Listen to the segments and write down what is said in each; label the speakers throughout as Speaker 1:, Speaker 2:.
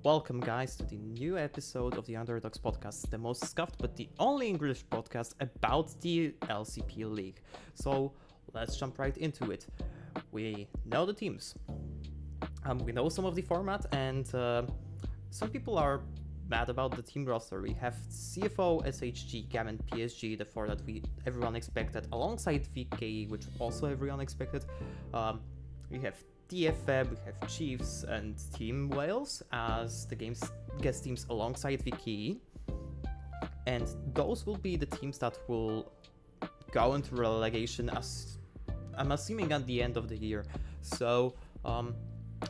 Speaker 1: Welcome, guys, to the new episode of the Underdogs Podcast, the most scuffed but the only English podcast about the LCP League. So let's jump right into it. We know the teams, we know some of the format, and some people are mad about the team roster. We have CFO, SHG, GAM, and PSG, the four that everyone expected, alongside VKE, which also everyone expected. We have TFM, we have Chiefs and Team Wales as the game's guest teams alongside VKE. And those will be the teams that will go into relegation, as I'm assuming, at the end of the year. So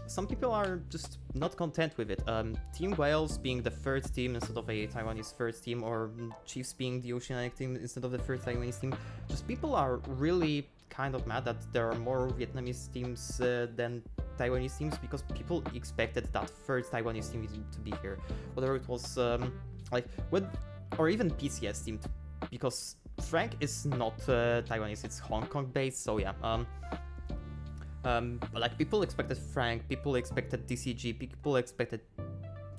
Speaker 1: some people are just not content with it. Team Wales being the third team instead of a Taiwanese first team, or Chiefs being the Oceanic team instead of the third Taiwanese team. Just people are really kind of mad that there are more Vietnamese teams than Taiwanese teams, because people expected that third Taiwanese team to be here. Whether it was or even PCS team, because Frank is not Taiwanese, it's Hong Kong based, so yeah. People expected Frank, people expected DCG, people expected...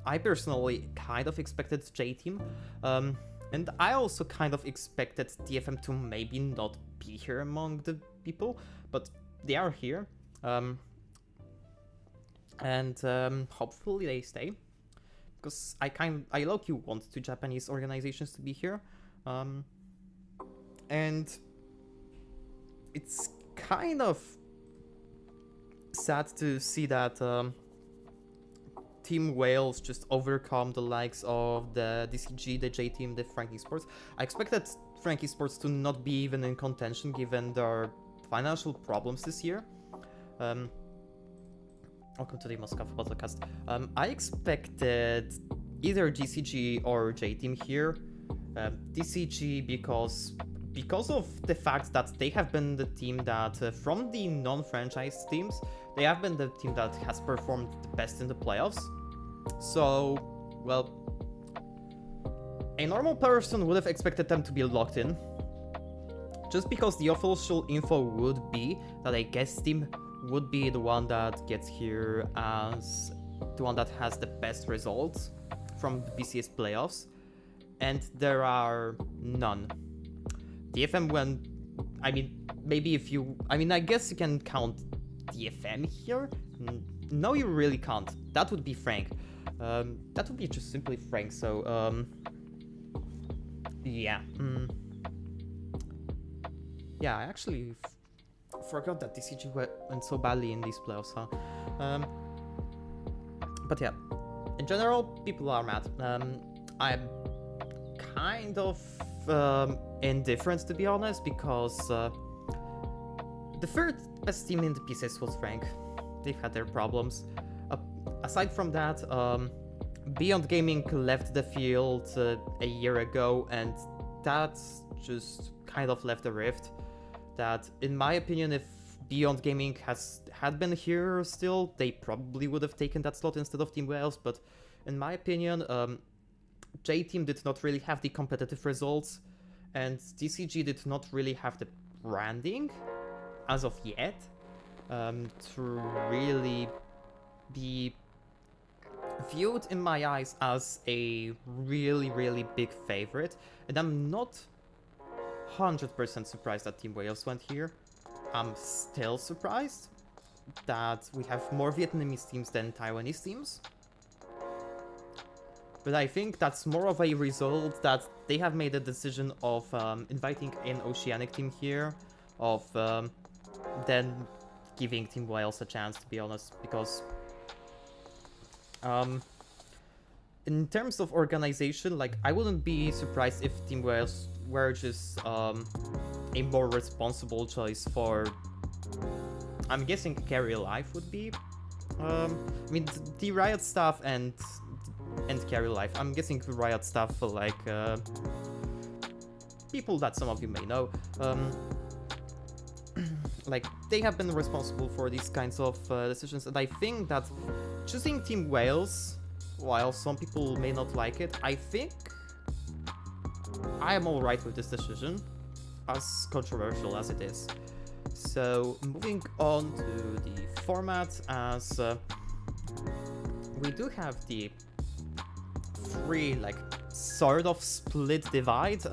Speaker 1: I personally kind of expected J-Team, and I also kind of expected TFM to maybe not be here among the people, but they are here, and hopefully they stay, because I low-key want two Japanese organizations to be here, and it's kind of sad to see that Team Wales just overcome the likes of the DCG, the J-Team, the Frank Esports. I expected Frank Esports to not be even in contention given their financial problems this year. Welcome to the Moscow podcast. I expected either DCG or J-Team here. DCG because of the fact that they have been the team that, from the non-franchise teams, they have been the team that has performed the best in the playoffs. So, well, a normal person would have expected them to be locked in, just because the official info would be that a guest team would be the one that gets here as the one that has the best results from the PCS playoffs, and there are none. DFM I guess you can count DFM here. No, you really can't. That would be Frank. That would be just simply Frank. So, yeah. Yeah, I actually forgot that DCG went so badly in these playoffs, huh? But yeah, in general, people are mad. I'm kind of indifferent, to be honest, because the third best team in the PCS was Frank. They've had their problems. Aside from that, Beyond Gaming left the field a year ago, and that just kind of left a rift. That, in my opinion, if Beyond Gaming had been here still, they probably would have taken that slot instead of Team Wales. But in my opinion, J-Team did not really have the competitive results, and DCG did not really have the branding as of yet to really be viewed in my eyes as a really, really big favorite. And I'm not 100% surprised that Team Wales went here. I'm still surprised that we have more Vietnamese teams than Taiwanese teams. But I think that's more of a result that they have made a decision of inviting an Oceanic team here, of then giving Team Wales a chance, to be honest, because in terms of organization, I wouldn't be surprised if Team Wales were just a more responsible choice for, I'm guessing, Carry Life would be. The Riot staff and Carry Life. I'm guessing the Riot staff for people that some of you may know. They have been responsible for these kinds of decisions, and I think that choosing Team Wales, while some people may not like it, I think I am alright with this decision, as controversial as it is. So, moving on to the format, as we do have the three, like, sort of split divide,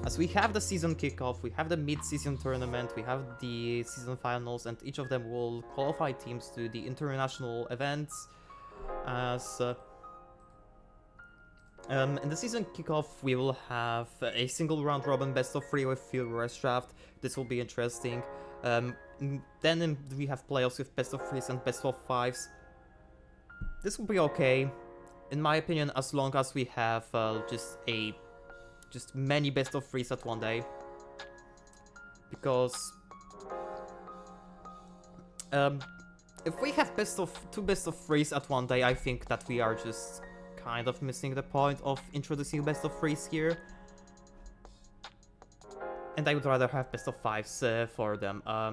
Speaker 1: as we have the season kickoff, we have the mid-season tournament, we have the season finals, and each of them will qualify teams to the international events. As in the season kickoff, we will have a single round robin best of 3 with field rush draft. This will be interesting. Then we have playoffs with best of 3s and best of 5s. This will be okay, in my opinion, as long as we have just many best of 3s at one day. Because if we have two best of 3s at one day, I think that we are just kind of missing the point of introducing best of 3s here. And I would rather have best of 5s for them. I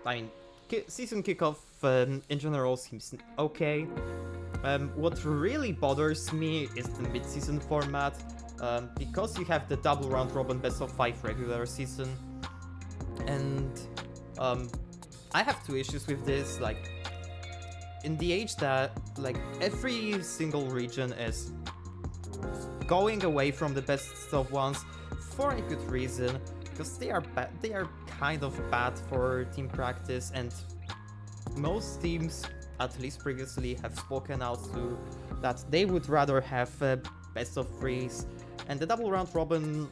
Speaker 1: mean, season kickoff in general seems okay. What really bothers me is the mid-season format, because you have the double round robin best of 5 regular season, and I have two issues with this. Like, in the age that, like, every single region is going away from the best of ones for a good reason, because they are kind of bad for team practice, and most teams, at least previously, have spoken out to that they would rather have best of 3s, and the double round robin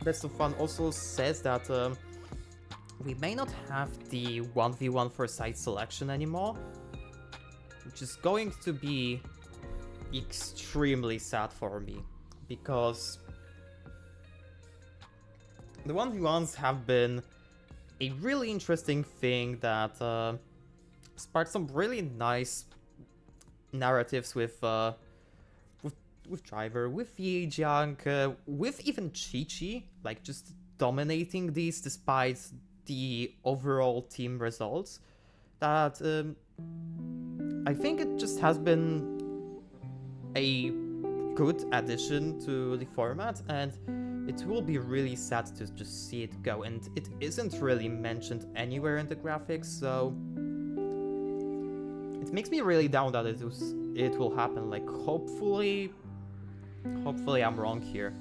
Speaker 1: best of 1 also says that we may not have the 1v1 for site selection anymore, which is going to be extremely sad for me, because the 1v1s have been a really interesting thing that sparked some really nice narratives with Driver, with Yijiang, with even Chi-Chi, like, just dominating these despite the overall team results. That I think it just has been a good addition to the format, and it will be really sad to just see it go, and it isn't really mentioned anywhere in the graphics, so it makes me really down that it will happen. Like, hopefully I'm wrong here.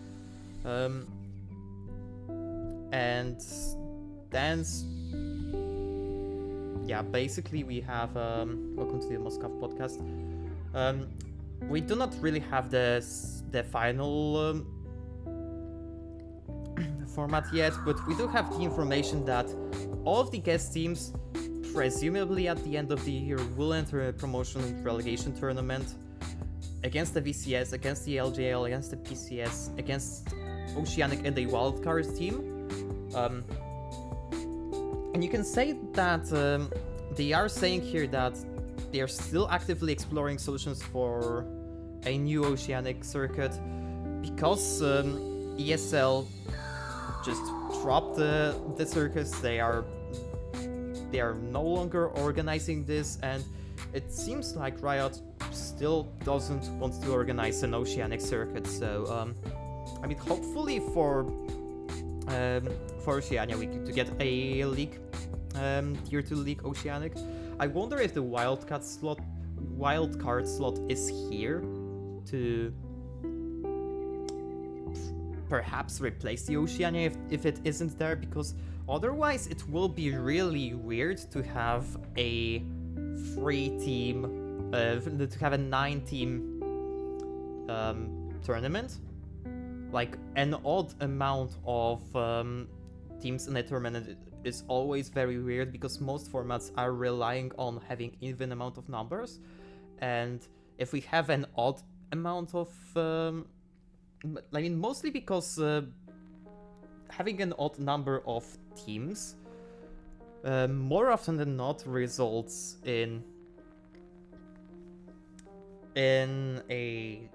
Speaker 1: And then, yeah, basically we have welcome to the Moscow podcast. We do not really have the final format yet, but we do have the information that all of the guest teams, presumably at the end of the year, will enter a promotion and relegation tournament against the VCS, against the LJL, against the PCS, against Oceanic and a wildcard team. And you can say that they are saying here that they are still actively exploring solutions for a new Oceanic circuit, because ESL just dropped the circuits. They are no longer organizing this, and it seems like Riot still doesn't want to organize an Oceanic circuit. So I mean, hopefully for Oceania we could get a league, tier 2 league Oceanic. I wonder if the wildcard slot is here to perhaps replace the Oceania if it isn't there, because otherwise it will be really weird to have a 3-team, to have a 9-team tournament. Like, an odd amount of teams in a tournament is always very weird, because most formats are relying on having even amount of numbers, and if we have an odd amount of I mean, mostly because having an odd number of teams more often than not results in a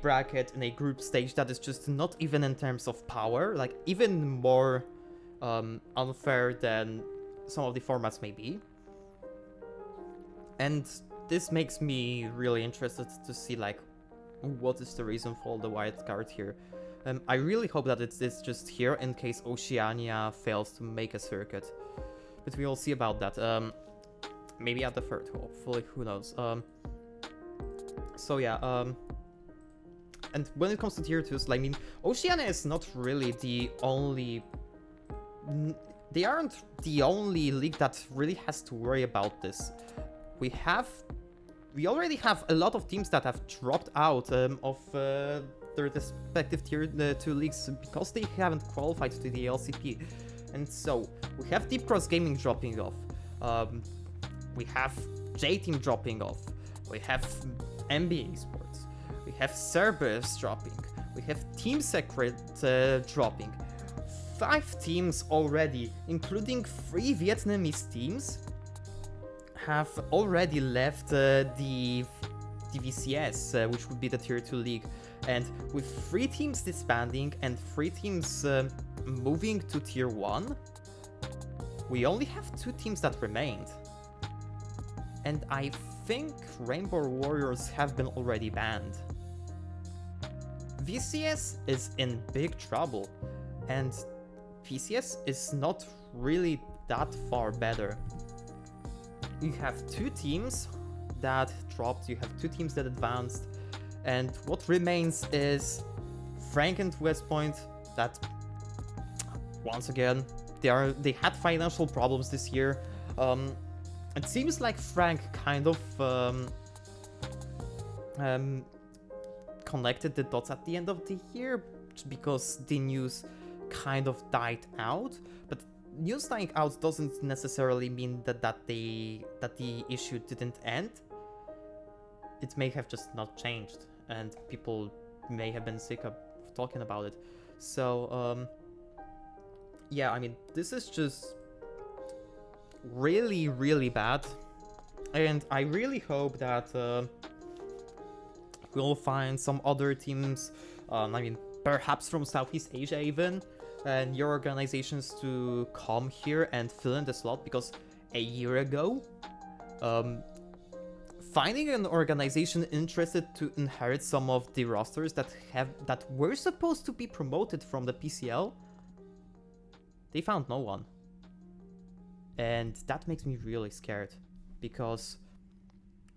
Speaker 1: bracket, in a group stage that is just not even in terms of power, like, even more unfair than some of the formats may be. And this makes me really interested to see, like, what is the reason for the wild card here. I really hope that it's just here in case Oceania fails to make a circuit, but we will see about that. maybe at the third, hopefully, who knows. So yeah, and when it comes to tier 2s, like, I mean, Oceania is not really the only... They aren't the only league that really has to worry about this. We already have a lot of teams that have dropped out of their respective tier 2 leagues because they haven't qualified to the LCP. And so, we have Deep Cross Gaming dropping off. We have J-Team dropping off. We have NBA Sports. We have Cerberus dropping. We have Team Secret dropping. 5 teams already, including 3 Vietnamese teams, have already left the VCS, which would be the tier 2 league. And with 3 teams disbanding and 3 teams moving to tier 1, we only have 2 teams that remained. And I think Rainbow Warriors have been already banned. VCS is in big trouble, and PCS is not really that far better. You have 2 teams that dropped, you have 2 teams that advanced, and what remains is Frank and West Point that, once again, they had financial problems this year. It seems like Frank kind of connected the dots at the end of the year because the news kind of died out, but news dying out doesn't necessarily mean that the issue didn't end. It may have just not changed, and people may have been sick of talking about it. So yeah, I mean, this is just really, really bad, and I really hope that we'll find some other teams, I mean, perhaps from Southeast Asia even, and your organizations to come here and fill in the slot, because a year ago, finding an organization interested to inherit some of the rosters that were supposed to be promoted from the PCL, they found no one. And that makes me really scared, because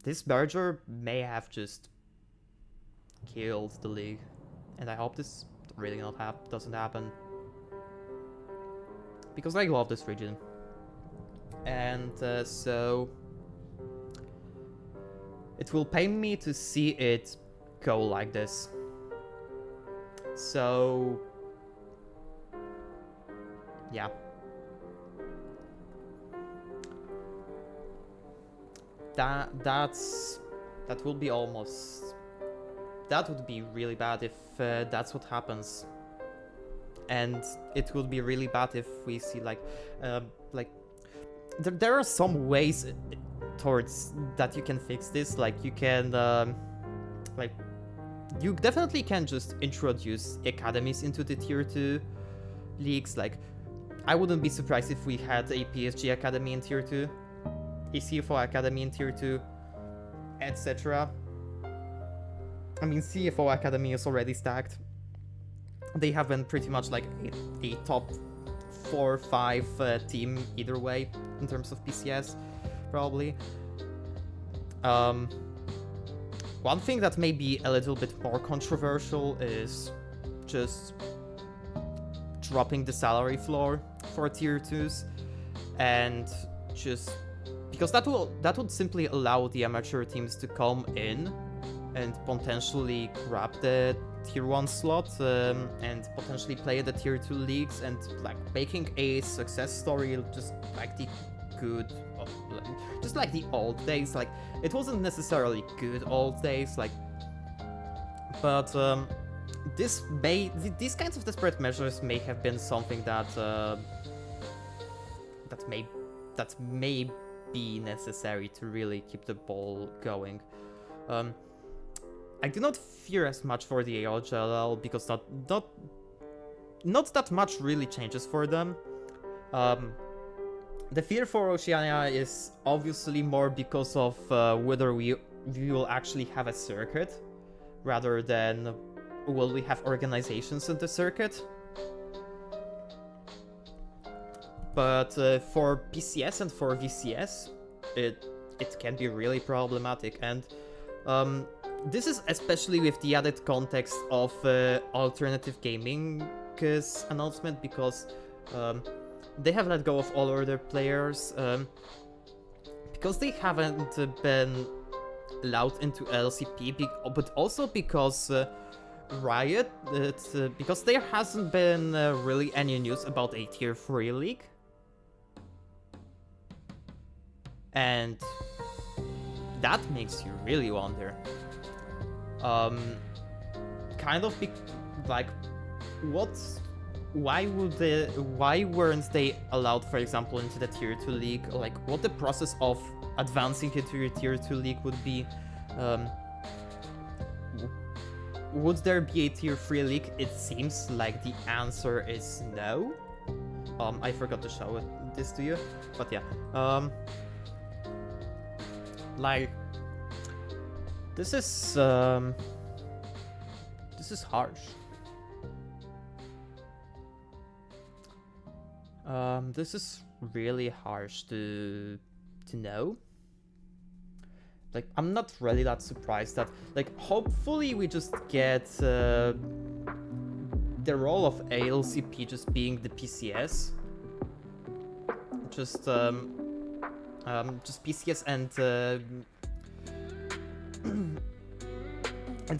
Speaker 1: this merger may have just killed the league, and I hope this really doesn't happen, because I love this region. And so it will pain me to see it go like this. So yeah. That will be almost... That would be really bad if that's what happens. And it would be really bad if we see there are some ways towards that you can fix this. Like, you can you definitely can just introduce academies into the tier 2 leagues. Like, I wouldn't be surprised if we had a PSG academy in tier 2, a CFO academy in tier 2, etc. I mean, CFO academy is already stacked. They have been pretty much like a top 4 or 5 team either way in terms of PCS, probably. One thing that may be a little bit more controversial is just dropping the salary floor for tier 2s, and just because that would simply allow the amateur teams to come in and potentially grab the tier 1 slot and potentially play the tier 2 leagues, and like making a success story just like the good, just like the old days. Like, it wasn't necessarily good old days, like, but these kinds of desperate measures may have been something that that may be necessary to really keep the ball going. I do not fear as much for the AOJLL because not that much really changes for them. The fear for Oceania is obviously more because of whether we will actually have a circuit, rather than will we have organizations in the circuit. But for PCS and for VCS, it can be really problematic. And this is especially with the added context of alternative gaming's announcement, because they have let go of all other players because they haven't been allowed into LCP, but also because Riot, because there hasn't been really any news about a tier 3 league. And that makes you really wonder. Kind of like, why weren't they allowed, for example, into the tier 2 league? Like, what the process of advancing into your tier 2 league would be? Would there be a tier 3 league? It seems like the answer is no. I forgot to show this to you, but yeah. Like, this is harsh. This is really harsh to know. Like, I'm not really that surprised that, like, hopefully we just get the role of LCP just being the PCS. Just PCS and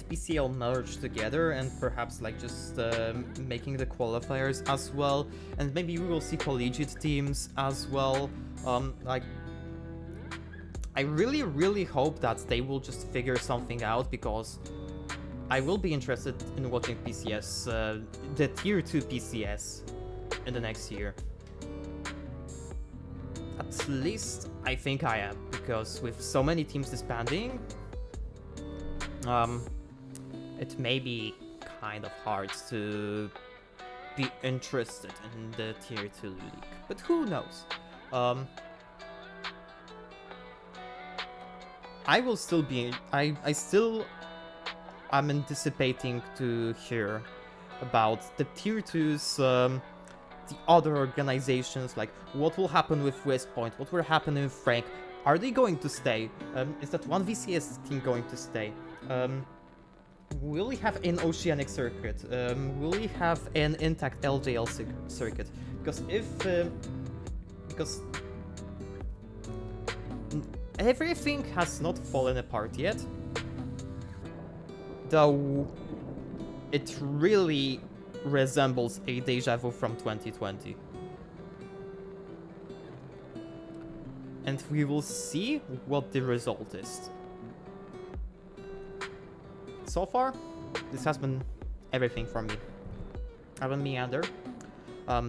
Speaker 1: PCL merged together, and perhaps like just making the qualifiers as well, and maybe we will see collegiate teams as well. Like, I really hope that they will just figure something out, because I will be interested in watching PCS, the tier 2 PCS in the next year. At least I think I am, because with so many teams disbanding, it may be kind of hard to be interested in the tier 2 league, but who knows? I will still be, I still am anticipating to hear about the tier 2s, the other organizations, like what will happen with Westpoint, what will happen with Frank. Are they going to stay? Is that one VCS team going to stay? Will we have an Oceanic circuit? Will we have an intact LJL circuit? Because because everything has not fallen apart yet, though it really resembles a deja vu from 2020. And we will see what the result is. So far, this has been everything from me. I've been Meander.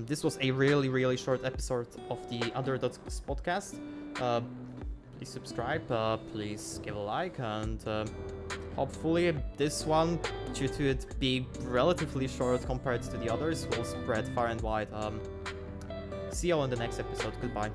Speaker 1: This was a really short episode of the Underdogs Podcast. Please subscribe, please give a like, and hopefully this one, due to it being relatively short compared to the others, will spread far and wide. See you all in the next episode. Goodbye.